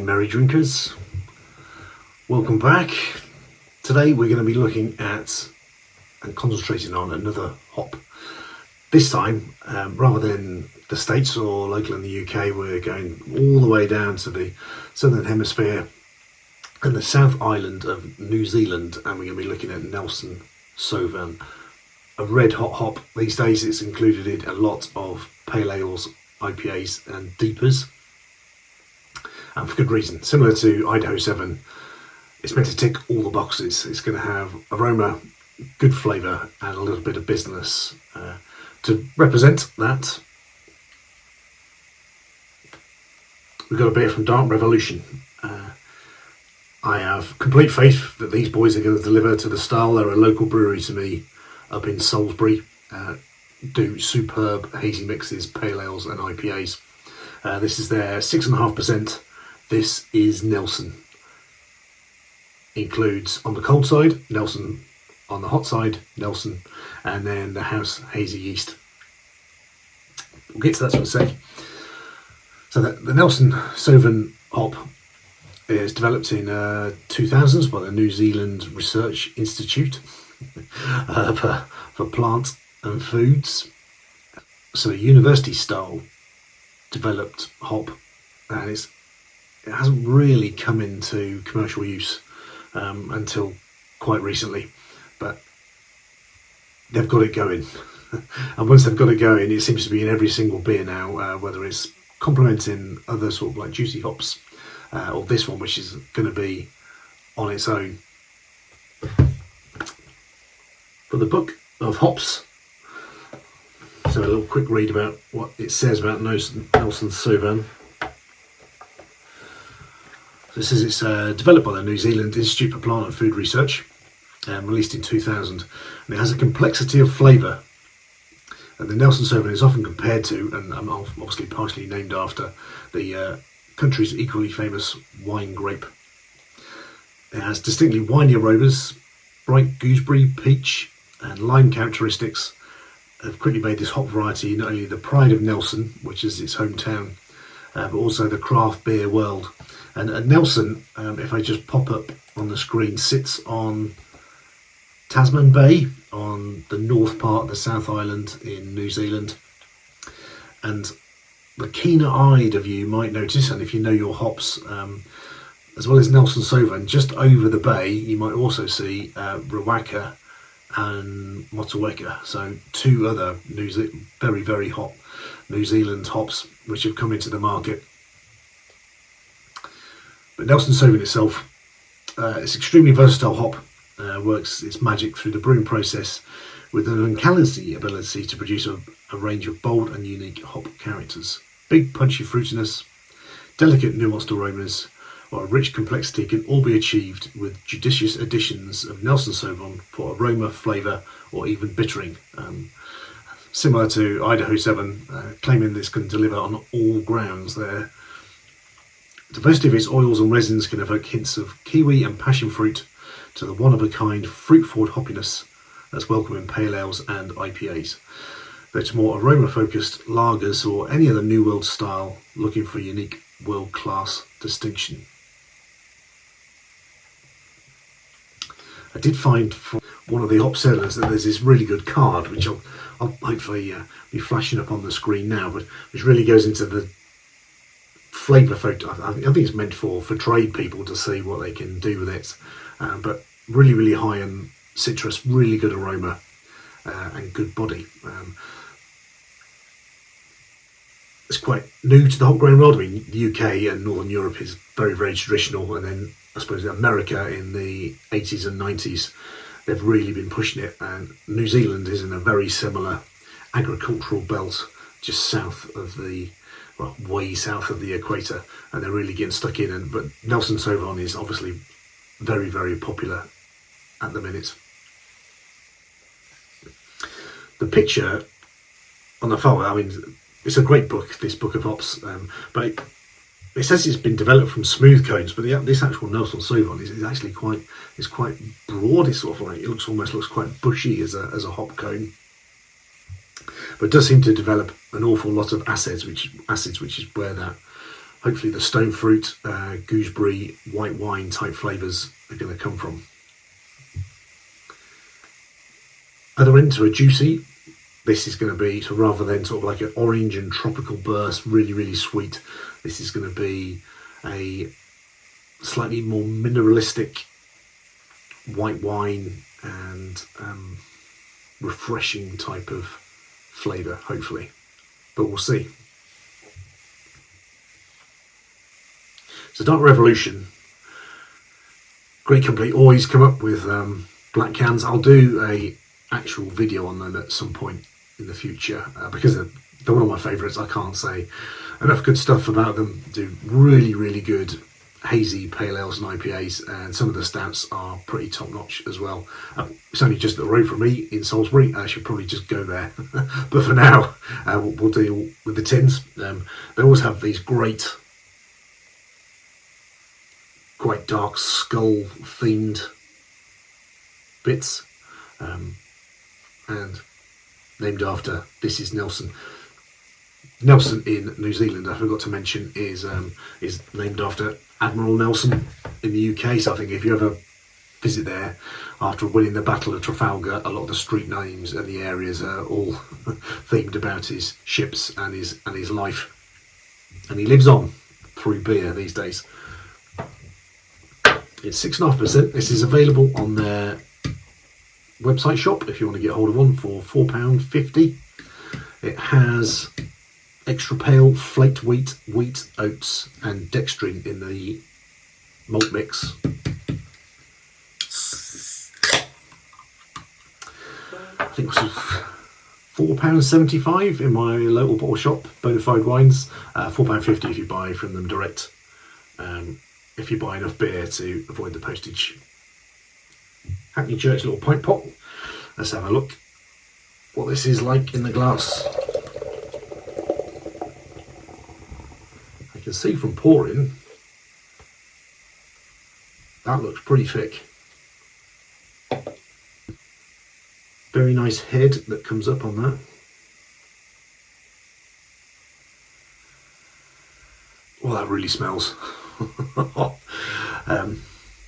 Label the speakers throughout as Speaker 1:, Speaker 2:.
Speaker 1: morning, merry drinkers. Welcome back. Today we're going to be looking at and concentrating on another hop. This time, rather than the States or local in the UK, we're going all the way down to the Southern Hemisphere and the South Island of New Zealand, and we're going to be looking at Nelson Sauvin, a red hot hop. These days it's included in a lot of pale ales, IPAs and deepers, and for good reason. Similar to Idaho 7, it's meant to tick all the boxes. It's going to have aroma, good flavour and a little bit of business. To represent that, we've got a beer from Dark Revolution. I have complete faith that these boys are going to deliver to the style. They're a local brewery to me up in Salisbury. Do superb hazy mixes, pale ales and IPAs. This is their 6.5%. This is Nelson. Includes on the cold side, Nelson. On the hot side, Nelson. And then the house hazy yeast. We'll get to that in a sec. So the Nelson Sauvin Hop is developed in 2000s by the New Zealand Research Institute for plant and foods. So a university style developed hop, and it hasn't really come into commercial use until quite recently, but they've got it going. And once they've got it going, it seems to be in every single beer now, whether it's complementing other sort of like juicy hops, or this one, which is going to be on its own. For the book of hops, so a little quick read about what it says about Nelson Sauvin. So it says it's developed by the New Zealand Institute for Plant and Food Research, released in 2000, and it has a complexity of flavour. And the Nelson Sauvin is often compared to, and obviously partially named after, the country's equally famous wine grape. It has distinctly winey aromas, bright gooseberry, peach and lime characteristics have quickly made this hop variety not only the pride of Nelson, which is its hometown, but also the craft beer world. And Nelson, if I just pop up on the screen, sits on Tasman Bay, on the north part of the South Island in New Zealand. And the keener-eyed of you might notice, and if you know your hops, as well as Nelson Sauvin, just over the bay you might also see Rawaka and Motueka, so two other very, very hot New Zealand hops which have come into the market. But Nelson Sauvin itself, it's extremely versatile hop, works its magic through the brewing process with an uncanny ability to produce a range of bold and unique hop characters. Big punchy fruitiness, delicate nuanced aromas, or a rich complexity can all be achieved with judicious additions of Nelson Sauvin for aroma, flavour or even bittering. Similar to Idaho 7, claiming this can deliver on all grounds. The diversity of its oils and resins can evoke hints of kiwi and passion fruit to the one-of-a-kind fruit-forward hoppiness that's welcome in pale ales and IPAs. Though to more aroma-focused lagers or any other New World style looking for unique world-class distinction. I did find for one of the hop sellers that there's this really good card, which I'll hopefully be flashing up on the screen now, but which really goes into the flavour photo. I think it's meant for trade people to see what they can do with it, but really, really high in citrus, really good aroma and good body. It's quite new to the hop growing world. I mean, the UK and Northern Europe is very, very traditional, and then I suppose America in the 80s and 90s, they've really been pushing it, and New Zealand is in a very similar agricultural belt just south of the, well, way south of the equator, and they're really getting stuck in. But Nelson Sauvin is obviously very, very popular at the minute. The picture on the photo, I mean, it's a great book, this book of hops, but it says it's been developed from smooth cones, but this actual Nelson Sauvin is actually quite broad. It's sort of like, it almost looks quite bushy as a hop cone, but it does seem to develop an awful lot of acids, which is where that hopefully the stone fruit, gooseberry, white wine type flavours are going to come from. Other end to a juicy, this is going to be, so rather than sort of like an orange and tropical burst, really, really sweet, this is going to be a slightly more mineralistic white wine and refreshing type of flavour, hopefully. But we'll see. So Dark Revolution, great company, always come up with black cans. I'll do a actual video on them at some point in the future because they're one of my favourites. I can't say enough good stuff about them. Do really, really good hazy pale ales and IPAs, and some of the stouts are pretty top notch as well. It's only just up the road from me in Salisbury. I should probably just go there, but for now we'll deal with the tins. They always have these great, quite dark skull themed bits, and named after This Is Nelson. Nelson in New Zealand, I forgot to mention, is named after Admiral Nelson in the UK. So I think if you ever visit there after winning the Battle of Trafalgar, a lot of the street names and the areas are all themed about his ships and his life. And he lives on through beer these days. It's 6.5%. This is available on their website shop if you want to get hold of one for £4.50. It has extra pale, flaked wheat, oats and dextrin in the malt mix. I think it was £4.75 in my local bottle shop, Bonafide Wines. £4.50 if you buy from them direct, if you buy enough beer to avoid the postage. Hackney Church little pint pot. Let's have a look what this is like in the glass. I can see from pouring that looks pretty thick. Very nice head that comes up on that. Well, that really smells.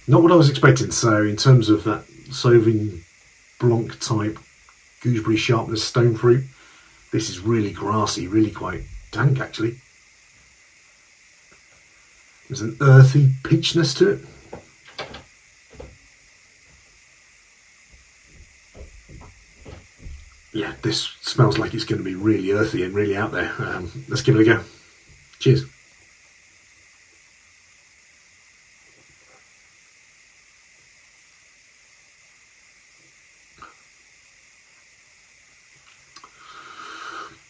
Speaker 1: Not what I was expecting. So in terms of that Sauvin Blanc type gooseberry sharpness, stone fruit, this is really grassy, really quite dank actually. There's an earthy peachness to it. Yeah, this smells like it's going to be really earthy and really out there. Let's give it a go. Cheers.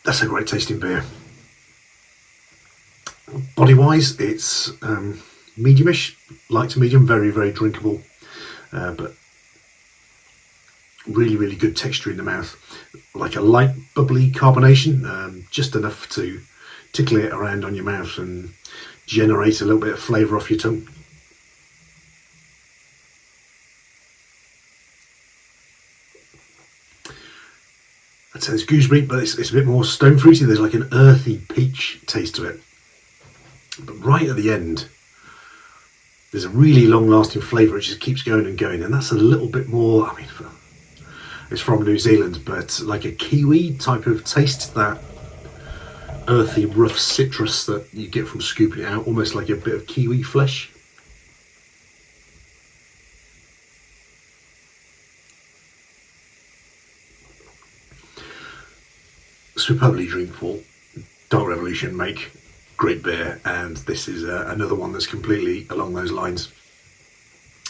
Speaker 1: That's a great tasting beer. Body wise, it's mediumish, light to medium, very, very drinkable, but really, really good texture in the mouth. Like a light, bubbly carbonation, just enough to tickle it around on your mouth and generate a little bit of flavour off your tongue. I'd say it's gooseberry, but it's a bit more stone fruity. There's like an earthy peach taste to it. But right at the end, there's a really long-lasting flavour. It just keeps going and going. And that's a little bit more, I mean, it's from New Zealand, but like a kiwi type of taste, that earthy, rough citrus that you get from scooping it out, almost like a bit of kiwi flesh. Superbly drinkable. Dark Revolution make great beer, and this is another one that's completely along those lines.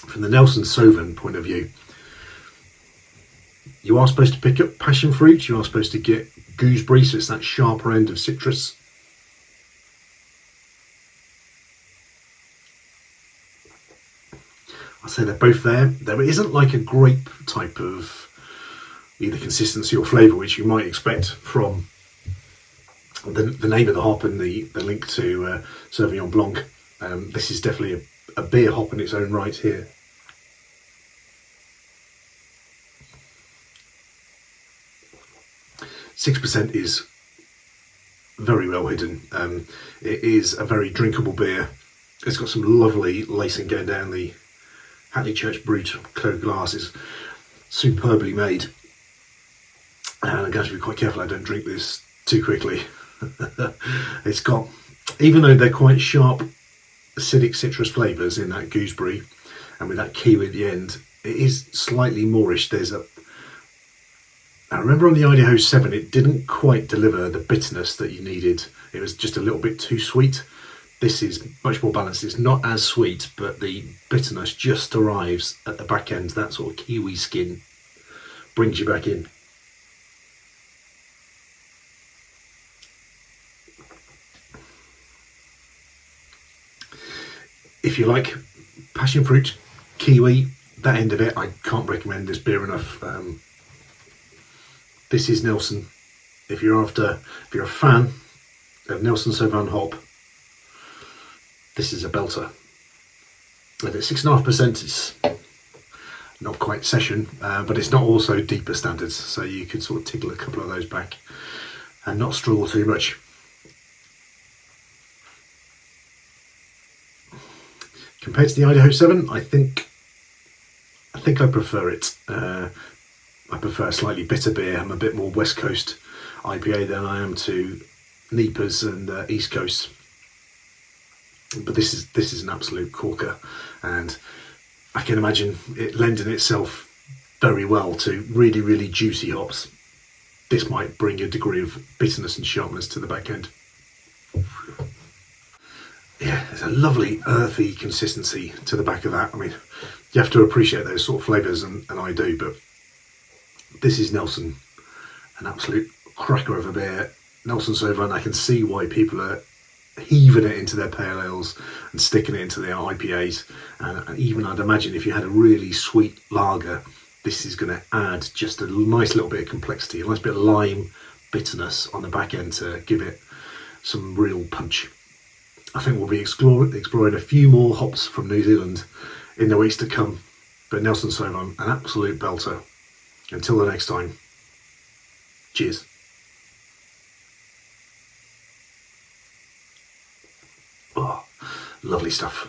Speaker 1: From the Nelson Sauvin point of view, you are supposed to pick up passion fruit, you are supposed to get gooseberry, so it's that sharper end of citrus. I'd say they're both there. There isn't like a grape type of either consistency or flavour, which you might expect from the name of the hop and the link to Sauvignon Blanc. This is definitely a beer hop in its own right here. % is very well hidden. It is a very drinkable beer. It's got some lovely lacing going down the Hackney Church Brewed clear glasses, superbly made. And I'm going to be quite careful I don't drink this too quickly. It's got, even though they're quite sharp, acidic citrus flavours in that gooseberry, and with that kiwi at the end, it is slightly moreish. I remember on the Idaho 7, it didn't quite deliver the bitterness that you needed. It was just a little bit too sweet. This is much more balanced. It's not as sweet, but the bitterness just arrives at the back end. That sort of kiwi skin brings you back in. If you like passion fruit, kiwi, that end of it, I can't recommend this beer enough. This is Nelson. If you're a fan of Nelson Sauvin Hop, this is a belter. And at 6.5%, it's not quite session, but it's not also deeper standards, so you could sort of tickle a couple of those back and not struggle too much. Compared to the Idaho 7, I think I prefer it. I prefer a slightly bitter beer. I'm a bit more West Coast IPA than I am to NEPAs and East Coast. But this is an absolute corker, and I can imagine it lending itself very well to really, really juicy hops. This might bring a degree of bitterness and sharpness to the back end. Yeah, there's a lovely earthy consistency to the back of that. I mean, you have to appreciate those sort of flavours, and I do, but this is Nelson, an absolute cracker of a beer. Nelson Sauvin, I can see why people are heaving it into their pale ales and sticking it into their IPAs, and even I'd imagine if you had a really sweet lager, this is going to add just a nice little bit of complexity, a nice bit of lime bitterness on the back end to give it some real punch. I think we'll be exploring a few more hops from New Zealand in the weeks to come, but Nelson Sauvin, an absolute belter. Until the next time, cheers. Oh, lovely stuff.